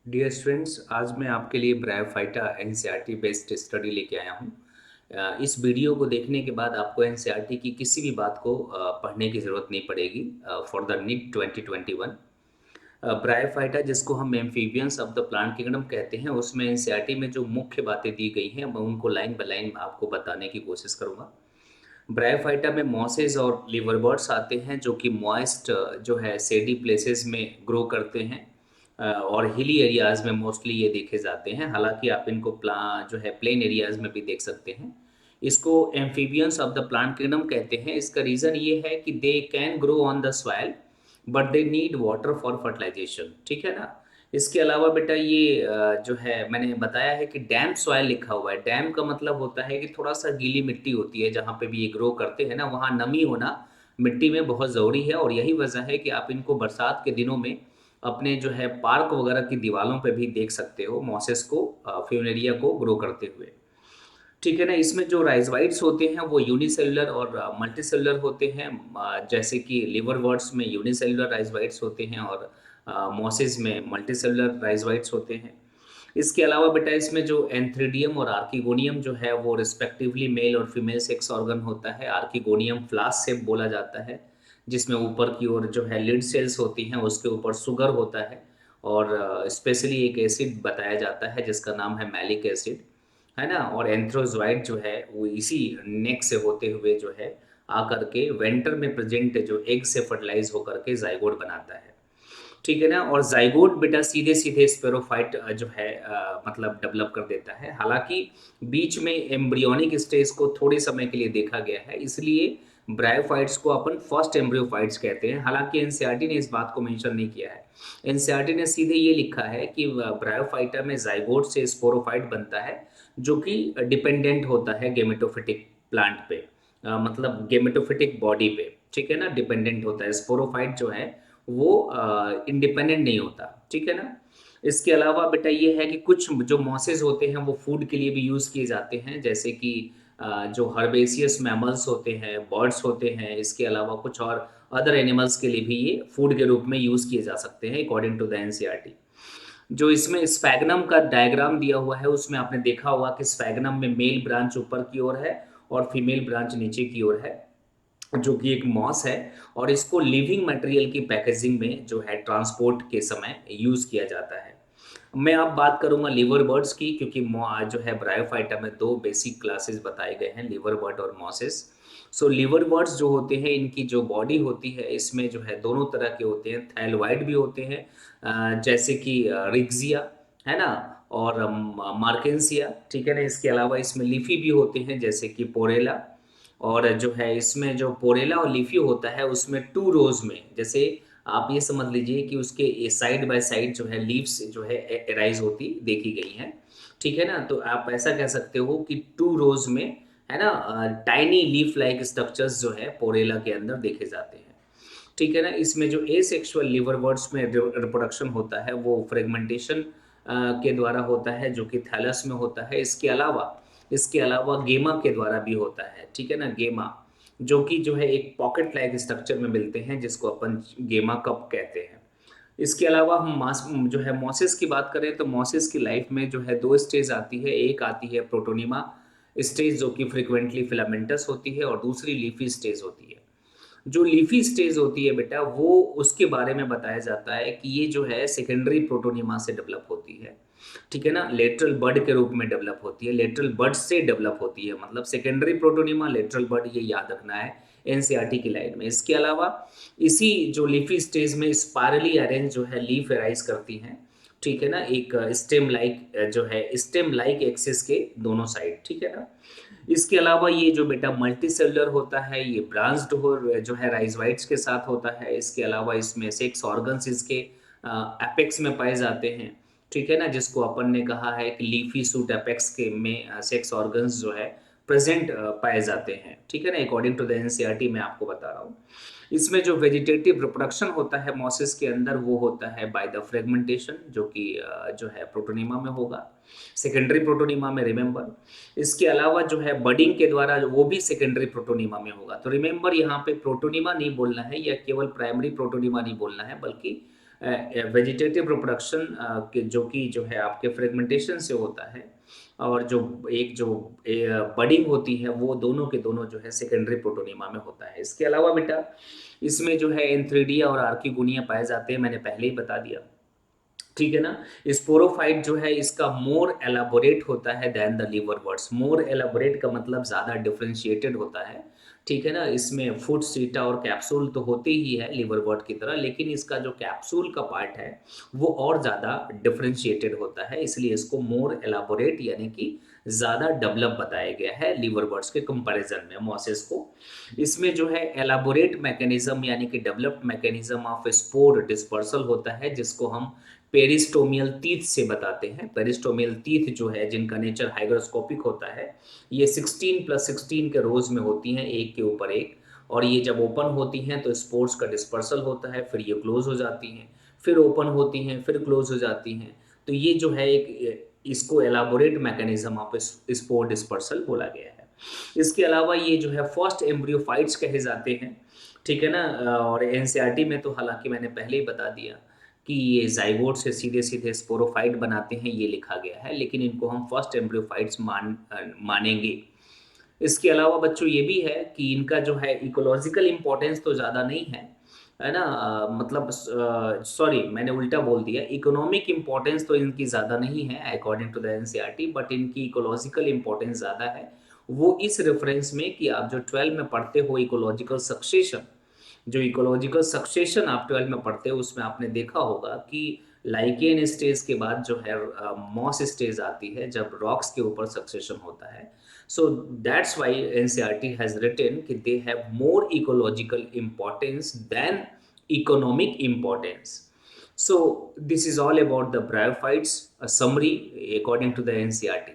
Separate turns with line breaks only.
Dear students, आज मैं आपके लिए ब्रायोफाइटा एनसीईआरटी बेस्ड स्टडी लेके आया हूँ। इस वीडियो को देखने के बाद आपको एनसीईआरटी की किसी भी बात को पढ़ने की ज़रूरत नहीं पड़ेगी फॉर द नीट 2021। ब्रायोफाइटा जिसको हम amphibians of the plant kingdom कहते हैं, उसमें एनसीईआरटी में जो मुख्य बातें दी गई हैं मैं उनको लाइन बाय लाइन आपको बताने की कोशिश करूँगा। ब्रायोफाइटा में मॉसेज और लिवरबर्ड्स आते हैं जो कि मॉइस्ट जो है सेडी प्लेसेस में ग्रो करते हैं और हिली एरियाज़ में मोस्टली ये देखे जाते हैं। हालांकि आप इनको प्ला जो है प्लेन एरियाज़ में भी देख सकते हैं। इसको amphibians of the plant kingdom कहते हैं। इसका रीज़न ये है कि they can grow on the soil but they need water for fertilization. ठीक है ना। इसके अलावा बेटा ये जो है मैंने बताया है कि डैम्प सॉइल लिखा हुआ है। डैम्प का मतलब होता है कि थोड़ा सा गीली मिट्टी होती है, जहाँ पे भी ये ग्रो करते हैं ना, वहाँ नमी होना मिट्टी में बहुत ज़रूरी है। और यही वजह है कि आप इनको बरसात के दिनों में अपने जो है पार्क वगैरह की दीवारों पे भी देख सकते हो मॉसेस को, फ्यूनेरिया को ग्रो करते हुए। ठीक है ना। इसमें जो राइजोइट्स होते हैं वो यूनिसेलुलर और मल्टीसेलुलर होते हैं। जैसे कि लिवरवर्ट्स में यूनिसेलुलर राइजोइट्स होते हैं और मॉसेस में मल्टीसेलुलर राइजोइट्स होते हैं। इसके अलावा बेटा इसमें जो एंथ्रीडियम और आर्किगोनियम जो है वो रिस्पेक्टिवली मेल और फीमेल सेक्स ऑर्गन होता है। आर्किगोनियम फ्लास्क शेप बोला जाता है, जिसमें ऊपर की ओर जो है लिड सेल्स होती हैं, उसके ऊपर शुगर होता है और स्पेशली एक एसिड बताया जाता है जिसका नाम है मैलिक एसिड, है ना। और एंथ्रोजोइड जो है वो इसी नेक से होते हुए जो है आकर के वेंटर में प्रेजेंट जो एग से फर्टिलाइज होकर के जाइगोट बनाता है। ठीक है ना। और जाइगोट बेटा सीधे सीधे स्पेरोफाइट जो है मतलब डेवलप कर देता है। हालांकि बीच में एम्ब्रियोनिक स्टेज को थोड़े समय के लिए देखा गया है, इसलिए ब्रायोफाइट्स को अपन फर्स्ट एम्ब्रियोफाइट्स कहते हैं। हालांकि एनसीईआरटी ने इस बात को मेंशन नहीं किया है। एनसीईआरटी ने सीधे ये लिखा है कि ब्रायोफाइटा में जाइगोट से स्पोरोफाइट बनता है, जो कि डिपेंडेंट होता है गेमेटोफिटिक प्लांट पे, मतलब गेमेटोफिटिक बॉडी पे। ठीक है ना, डिपेंडेंट होता है। स्पोरोफाइट जो है वो इंडिपेंडेंट नहीं होता। ठीक है ना। इसके अलावा बेटा ये है कि कुछ जो मॉसेज होते हैं वो फूड के लिए भी यूज़ किए जाते हैं, जैसे कि जो हर्बेसियस मैमल्स होते हैं, बर्ड्स होते हैं। इसके अलावा कुछ और अदर एनिमल्स के लिए भी ये फूड के रूप में यूज़ किए जा सकते हैं अकॉर्डिंग टू द एनसीईआरटी। जो इसमें स्फैगनम का डायग्राम दिया हुआ है उसमें आपने देखा होगा कि स्फैगनम में मेल ब्रांच ऊपर की ओर है और फीमेल ब्रांच नीचे की ओर है, जो कि एक मॉस है। और इसको लिविंग मटेरियल की पैकेजिंग में जो है ट्रांसपोर्ट के समय यूज़ किया जाता है। मैं अब बात करूंगा लिवर बर्ड्स की, क्योंकि जो है ब्रायोफाइटा में दो बेसिक क्लासेस बताए गए हैं, लिवर बर्ड और मॉसेस। सो लिवर बर्ड्स जो होते हैं इनकी जो बॉडी होती है इसमें जो है दोनों तरह के होते हैं। थैलोइड भी होते हैं, जैसे कि रिग्जिया, है ना, और मार्केंसिया। ठीक है ना। इसके अलावा इसमें लीफी भी होते हैं, जैसे कि पोरेला। और जो है इसमें जो पोरेला और लीफी होता है उसमें टू रोज में, जैसे आप ये समझ लीजिए कि उसके साइड बाय साइड जो है लीव्स जो है एराइज होती देखी गई हैं। ठीक है ना। तो आप ऐसा कह सकते हो कि टू रोज में, है ना, टाइनी लीफ लाइक स्ट्रक्चर्स जो है पोरेला के अंदर देखे जाते हैं। ठीक है ना। इसमें जो एसेक्सुअल लिवर बर्ड्स में रिप्रोडक्शन होता है वो फ्रेगमेंटेशन के द्वारा होता है, जो कि थैलस में होता है। इसके अलावा गेमा के द्वारा भी होता है। ठीक है ना। गेमा जो कि जो है एक पॉकेट लाइक स्ट्रक्चर में मिलते हैं, जिसको अपन गेमा कप कहते हैं। इसके अलावा हम मास जो है मॉसिस की बात करें तो मॉसिस की लाइफ में जो है दो स्टेज आती है। एक आती है प्रोटोनिमा स्टेज, जो कि फ्रिक्वेंटली फिलामेंटस होती है, और दूसरी लीफी स्टेज होती है। जो लीफी स्टेज होती है बेटा वो उसके बारे में बताया जाता है कि ये जो है सेकेंडरी प्रोटोनिमा से डेवलप होती है। ठीक है ना। लेटरल बड के रूप में डेवलप होती है, लेटरल बड से डेवलप होती है, मतलब सेकेंडरी प्रोटोनिमा लेटरल बड, ये याद रखना है एनसीईआरटी की लाइन में। इसके अलावा इसी जो लीफी स्टेज में स्पायरली अरेंज जो है लीफ एराइज करती हैं। ठीक है ना। एक स्टेम लाइक जो है स्टेम लाइक एक्सिस के दोनों साइड। ठीक है ना। इसके अलावा ये जो बेटा मल्टी सेलुलर होता है ये ब्रांच्ड हो जो है राइजोइट्स के साथ होता है। इसके अलावा इसमें सेक्स ऑर्गन्स इसके एपेक्स में पाए जाते हैं। ठीक है ना। जिसको अपन ने कहा है कि लीफी सूट एपेक्स के में सेक्स ऑर्गन्स जो है प्रेजेंट पाए जाते हैं। ठीक है ना। अकॉर्डिंग टू द एनसीईआरटी मैं आपको बता रहा हूँ। इसमें जो वेजिटेटिव रिप्रोडक्शन होता है मॉसिस के अंदर वो होता है बाय द फ्रेगमेंटेशन, जो कि जो है प्रोटोनिमा में होगा, सेकेंडरी प्रोटोनिमा में, रिमेंबर। इसके अलावा जो है बडिंग के द्वारा वो भी सेकेंडरी प्रोटोनिमा में होगा। तो रिमेंबर यहाँ पे प्रोटोनिमा नहीं बोलना है या केवल प्राइमरी प्रोटोनिमा नहीं बोलना है, बल्कि वेजिटेटिव रिप्रोडक्शन के जो है आपके फ्रेगमेंटेशन से होता है, और जो एक जो बडिंग होती है वो दोनों के दोनों जो है सेकेंडरी प्रोटोनिमा में होता है। इसके अलावा बेटा इसमें जो है एंथ्रीडिया और आर्किगोनिया पाए जाते हैं, मैंने पहले ही बता दिया। ठीक है ना। स्पोरोफाइट जो है इसका मोर एलाबोरेट होता है देन द लिवरवर्ट्स। मोर एलाबोरेट का मतलब ज़्यादा डिफरेंशिएटेड होता है। ठीक है ना। इसमें फुट, सीटा और कैप्सूल तो होते ही है लिवरवर्ट की तरह, लेकिन इसका जो कैप्सूल का पार्ट है वो और ज़्यादा डिफरेंशिएटेड होता है, इसलिए इसको मोर एलाबोरेट यानी कि ज़्यादा डेवलप बताया गया है लिवरवर्ट्स के कंपैरिजन में मॉसेस को। इसमें जो है एलाबोरेट मैकेनिज्म यानी कि developed mechanism of spore dispersal होता है, जिसको हम पेरिस्टोमियल टीथ से बताते हैं। पेरिस्टोमियल टीथ जो है जिनका नेचर हाइग्रोस्कोपिक होता है, ये 16+16 के रोज में होती हैं, एक के ऊपर एक, और ये जब ओपन होती हैं तो स्पोर्स का डिस्पर्सल होता है, फिर ये क्लोज हो जाती हैं, फिर ओपन होती हैं, फिर क्लोज हो जाती हैं। तो ये जो है एक इसको elaborate mechanism of spore dispersal बोला गया है। इसके अलावा ये जो है फर्स्ट एम्ब्रियोफाइट्स कहे जाते हैं। ठीक है ना। और एनसीईआरटी में तो हालांकि मैंने पहले ही बता दिया कि ये जाइगोट से सीधे सीधे स्पोरोफाइट बनाते हैं, ये लिखा गया है, लेकिन इनको हम फर्स्ट एम्ब्रियोफाइट्स मानेंगे। इसके अलावा बच्चों ये भी है कि इनका जो है इकोलॉजिकल इम्पोर्टेंस तो ज़्यादा नहीं है ना। मतलब सॉरी मैंने उल्टा बोल दिया, इकोनॉमिक इम्पोर्टेंस तो इनकी ज़्यादा नहीं है according to the NCERT, but इनकी इकोलॉजिकल इम्पोर्टेंस ज़्यादा है। वो इस रेफरेंस में कि आप जो 12 में पढ़ते हो इकोलॉजिकल सक्सेशन, जो इकोलॉजिकल सक्सेशन आप 12 में पढ़ते हो उसमें आपने देखा होगा कि लाइकेन स्टेज के बाद जो है मॉस स्टेज आती है जब रॉक्स के ऊपर सक्सेशन होता है। So that's why NCERT has written कि they have more ecological importance than economic importance. So this is all about the bryophytes, a summary according to the NCERT.